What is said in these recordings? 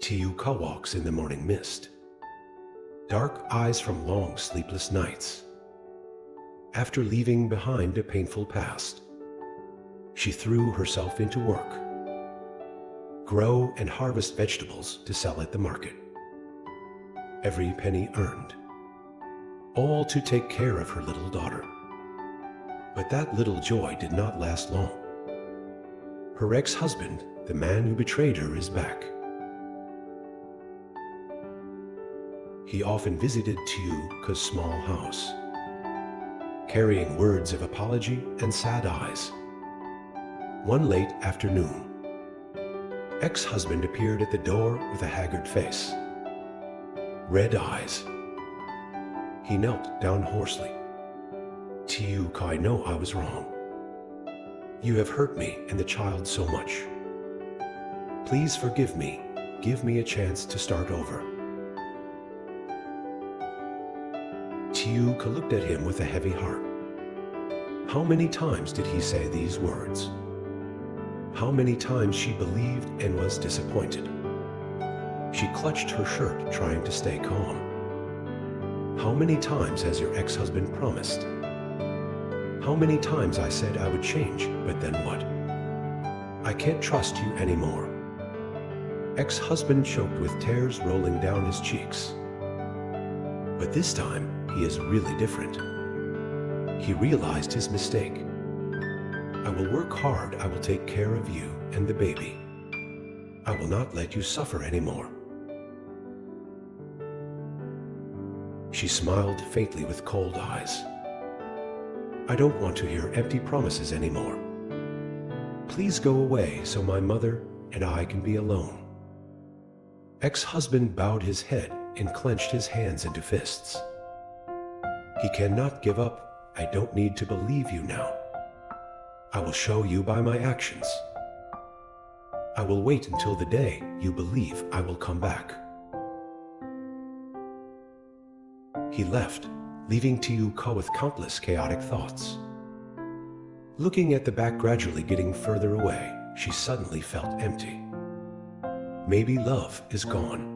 Tieu Ca walks in the morning mist, dark eyes from long sleepless nights. After leaving behind a painful past, she threw herself into work, grow and harvest vegetables to sell at the market. Every penny earned, all to take care of her little daughter. But that little joy did not last long. Her ex-husband, the man who betrayed her, is back. He often visited Tieu Ca's small house, carrying words of apology and sad eyes. One late afternoon, ex-husband appeared at the door with a haggard face, red eyes. He knelt down hoarsely. "Tieu Ca, I know I was wrong. You have hurt me and the child so much. Please forgive me. Give me a chance to start over." Tieu Ca looked at him with a heavy heart. How many times did he say these words? How many times she believed and was disappointed. She clutched her shirt, trying to stay calm. How many times has your ex-husband promised? How many times I said I would change, but then what? I can't trust you anymore. Ex-husband choked with tears rolling down his cheeks. But this time, he is really different. He realized his mistake. "I will work hard. I will take care of you and the baby. I will not let you suffer anymore." She smiled faintly with cold eyes. "I don't want to hear empty promises anymore. Please go away so my mother and I can be alone." Ex-husband bowed his head and clenched his hands into fists. "He cannot give up. I don't need to believe you now. I will show you by my actions. I will wait until the day you believe I will come back." He left, leaving Tieu Ca with countless chaotic thoughts. Looking at the back gradually getting further away, she suddenly felt empty. Maybe love is gone.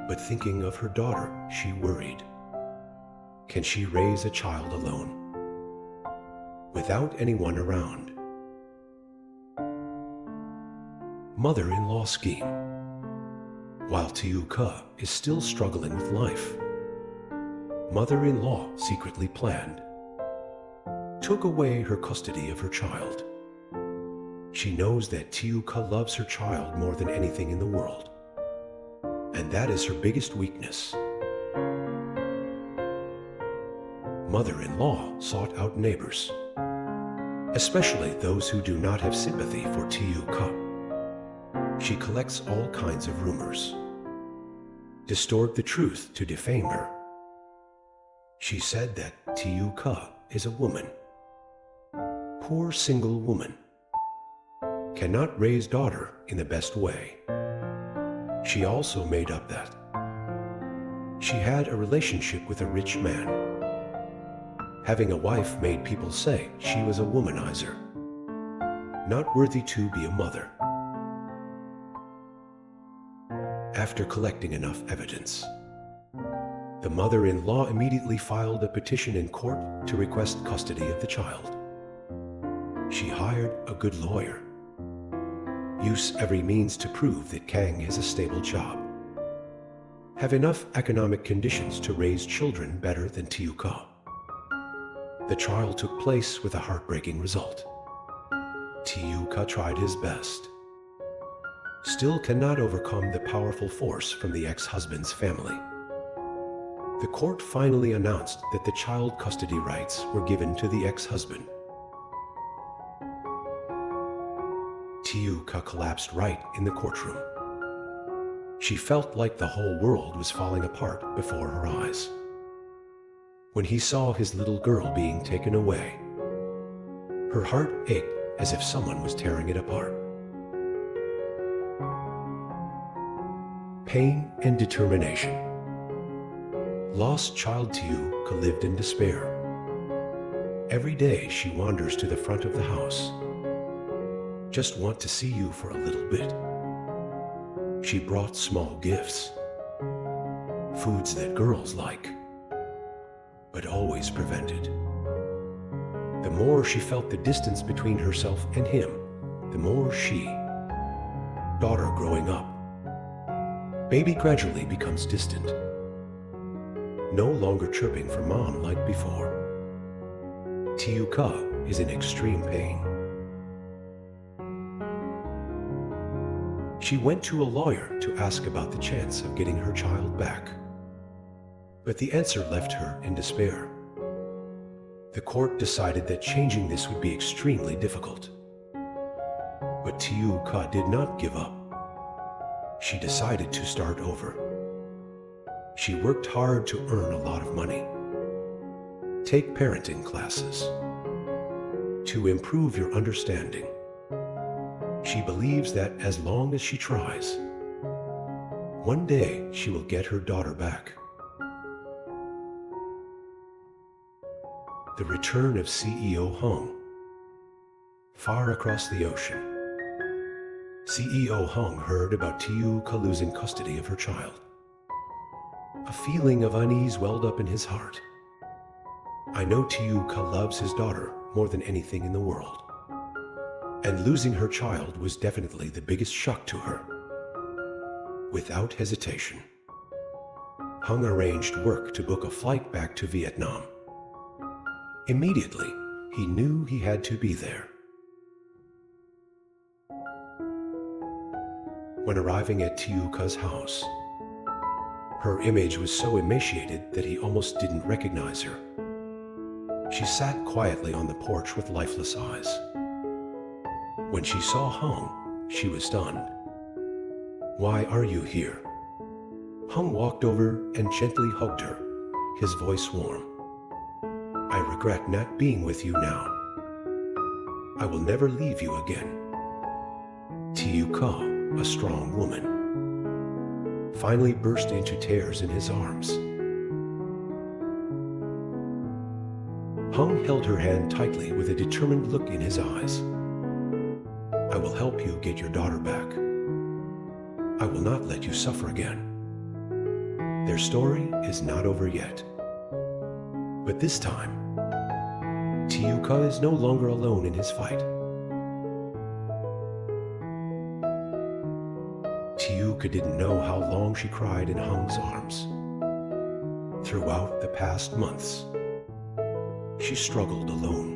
But thinking of her daughter, she worried. Can she raise a child alone, without anyone around? Mother-in-law scheme. While Tieu Ca is still struggling with life, mother-in-law secretly planned, took away her custody of her child. She knows that Tieu Ca loves her child more than anything in the world, and that is her biggest weakness. Mother-in-law sought out neighbors, especially those who do not have sympathy for Tieu Ca. She collects all kinds of rumors, distort the truth to defame her. She said that Tieu Ca is a woman, poor single woman, cannot raise daughter in the best way. She also made up that she had a relationship with a rich man. Having a wife made people say she was a womanizer, not worthy to be a mother. After collecting enough evidence, the mother-in-law immediately filed a petition in court to request custody of the child. She hired a good lawyer, use every means to prove that Kang has a stable job, have enough economic conditions to raise children better than Tieu Ca. The trial took place with a heartbreaking result. Tieu Ca tried his best, still cannot overcome the powerful force from the ex-husband's family. The court finally announced that the child custody rights were given to the ex-husband. Tieu Ca collapsed right in the courtroom. She felt like the whole world was falling apart before her eyes. When he saw his little girl being taken away, her heart ached as if someone was tearing it apart. Pain and determination. Lost child Tieu Ca lived in despair. Every day she wanders to the front of the house. Just want to see you for a little bit. She brought small gifts, foods that girls like, but always prevented. The more she felt the distance between herself and him, the more she, daughter growing up, baby gradually becomes distant, no longer chirping for mom like before. Tieu Ca is in extreme pain. She went to a lawyer to ask about the chance of getting her child back, but the answer left her in despair. The court decided that changing this would be extremely difficult. But Tieu Ca did not give up. She decided to start over. She worked hard to earn a lot of money, take parenting classes, to improve your understanding. She believes that as long as she tries, one day she will get her daughter back. The return of CEO Hung. Far across the ocean, CEO Hung heard about Tieu Ca losing custody of her child. A feeling of unease welled up in his heart. I know Tieu Ca loves his daughter more than anything in the world, and losing her child was definitely the biggest shock to her. Without hesitation, Hung arranged work to book a flight back to Vietnam. Immediately, he knew he had to be there. When arriving at Tieu Ca's house, her image was so emaciated that he almost didn't recognize her. She sat quietly on the porch with lifeless eyes. When she saw Hung, she was stunned. "Why are you here?" Hung walked over and gently hugged her, his voice warm. "I regret not being with you now. I will never leave you again." Tieu Ca, a strong woman, finally burst into tears in his arms. Hung held her hand tightly with a determined look in his eyes. "I will help you get your daughter back. I will not let you suffer again." Their story is not over yet. But this time, Tieu Ca is no longer alone in his fight. Tieu Ca didn't know how long she cried in Hung's arms. Throughout the past months, she struggled alone,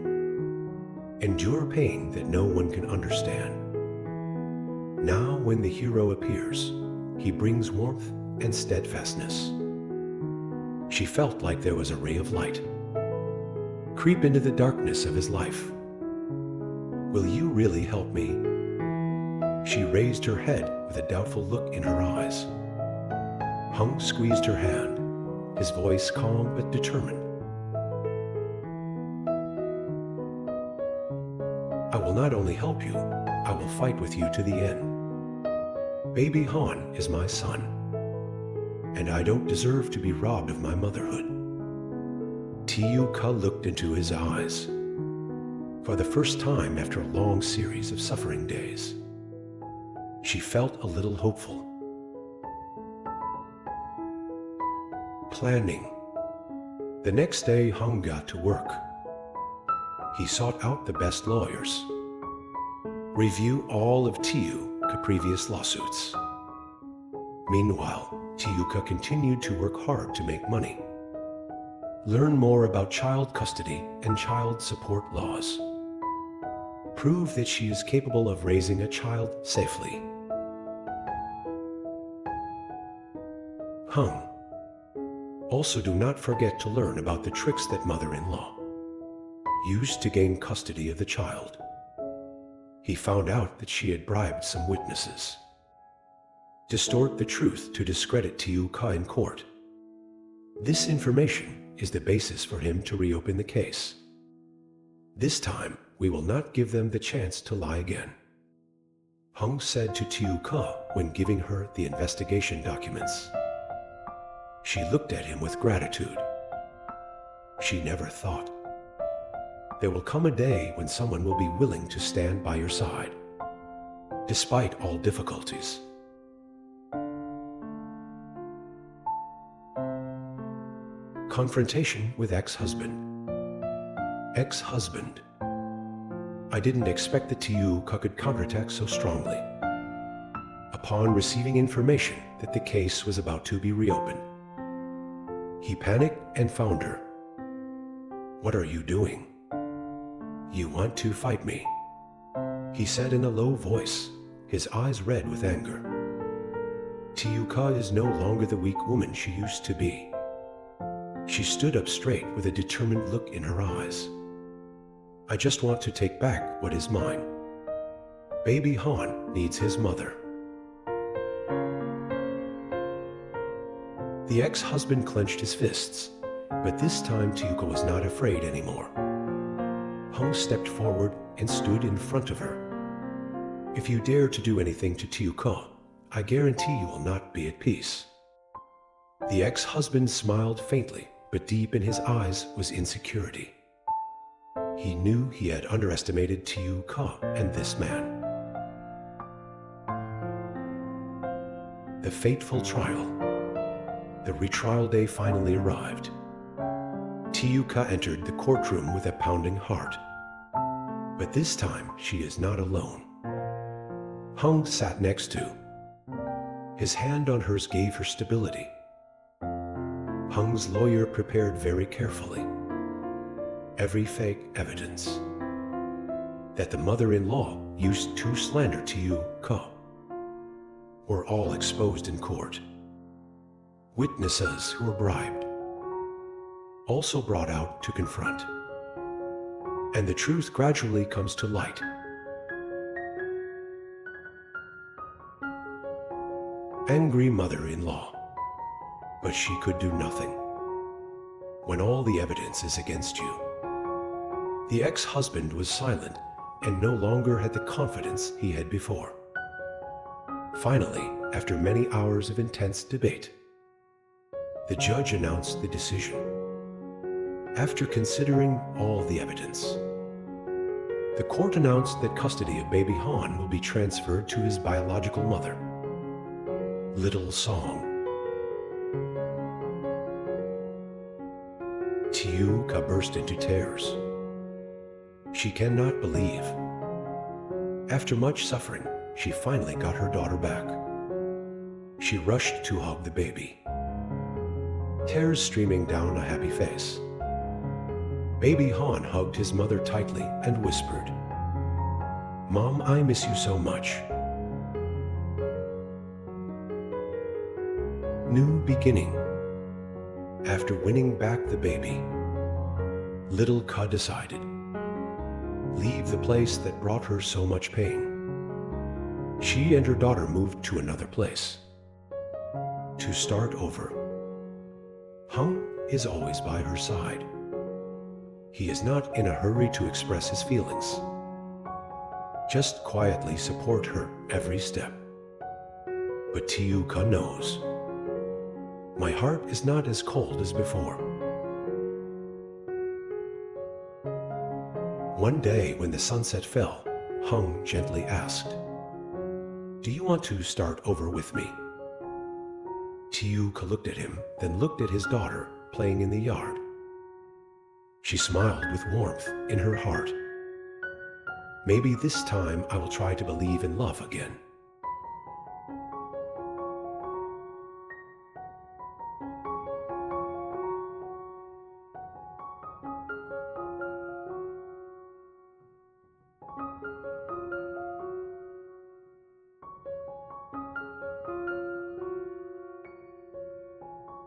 endure pain that no one can understand. Now when the hero appears, he brings warmth and steadfastness. She felt like there was a ray of light creep into the darkness of his life. "Will you really help me?" She raised her head with a doubtful look in her eyes. Hung squeezed her hand, his voice calm but determined. "I will not only help you, I will fight with you to the end. Baby Han is my son, and I don't deserve to be robbed of my motherhood." Tieu Ca looked into his eyes. For the first time after a long series of suffering days, she felt a little hopeful. Planning. The next day, Hung got to work. He sought out the best lawyers, review all of Tieu Ca's previous lawsuits. Meanwhile, Tieu Ca continued to work hard to make money, learn more about child custody and child support laws, prove that she is capable of raising a child safely. Hung. Also, do not forget to learn about the tricks that mother-in-law used to gain custody of the child. He found out that she had bribed some witnesses, distort the truth to discredit Tieu Ca in court. This information is the basis for him to reopen the case. This time, we will not give them the chance to lie again. Hung said to Tieu Ca when giving her the investigation documents. She looked at him with gratitude. She never thought, there will come a day when someone will be willing to stand by your side, despite all difficulties. Confrontation with ex-husband. Ex-husband. I didn't expect that Tieu Ca could counterattack so strongly. Upon receiving information that the case was about to be reopened, he panicked and found her. "What are you doing? You want to fight me?" he said in a low voice, his eyes red with anger. Tieu Ca is no longer the weak woman she used to be. She stood up straight with a determined look in her eyes. "I just want to take back what is mine. Baby Han needs his mother." The ex-husband clenched his fists, but this time Tieu Ca was not afraid anymore. Hung stepped forward and stood in front of her. "If you dare to do anything to Tieu Ca, I guarantee you will not be at peace." The ex-husband smiled faintly, but deep in his eyes was insecurity. He knew he had underestimated Tieu Ca and this man. The fateful trial. The retrial day finally arrived. Tieu Ca entered the courtroom with a pounding heart. But this time, she is not alone. Hung sat next to. His hand on hers gave her stability. Hung's lawyer prepared very carefully every fake evidence that the mother-in-law used to slander Tieu Ca were all exposed in court. Witnesses who were bribed also brought out to confront. And the truth gradually comes to light. Angry mother-in-law, but she could do nothing when all the evidence is against you. The ex-husband was silent and no longer had the confidence he had before. Finally, after many hours of intense debate, the judge announced the decision. After considering all the evidence, the court announced that custody of baby Han will be transferred to his biological mother. Little Song. Tieu Ca burst into tears. She cannot believe. After much suffering, she finally got her daughter back. She rushed to hug the baby, tears streaming down a happy face. Baby Han hugged his mother tightly and whispered, "Mom, I miss you so much." New beginning. After winning back the baby, little Ca decided, leave the place that brought her so much pain. She and her daughter moved to another place to start over. Hung is always by her side. He is not in a hurry to express his feelings. Just quietly support her every step. But Tieu Ca knows, my heart is not as cold as before. One day when the sunset fell, Hung gently asked, "Do you want to start over with me?" Tieu Ca looked at him, then looked at his daughter playing in the yard. She smiled with warmth in her heart. "Maybe this time I will try to believe in love again."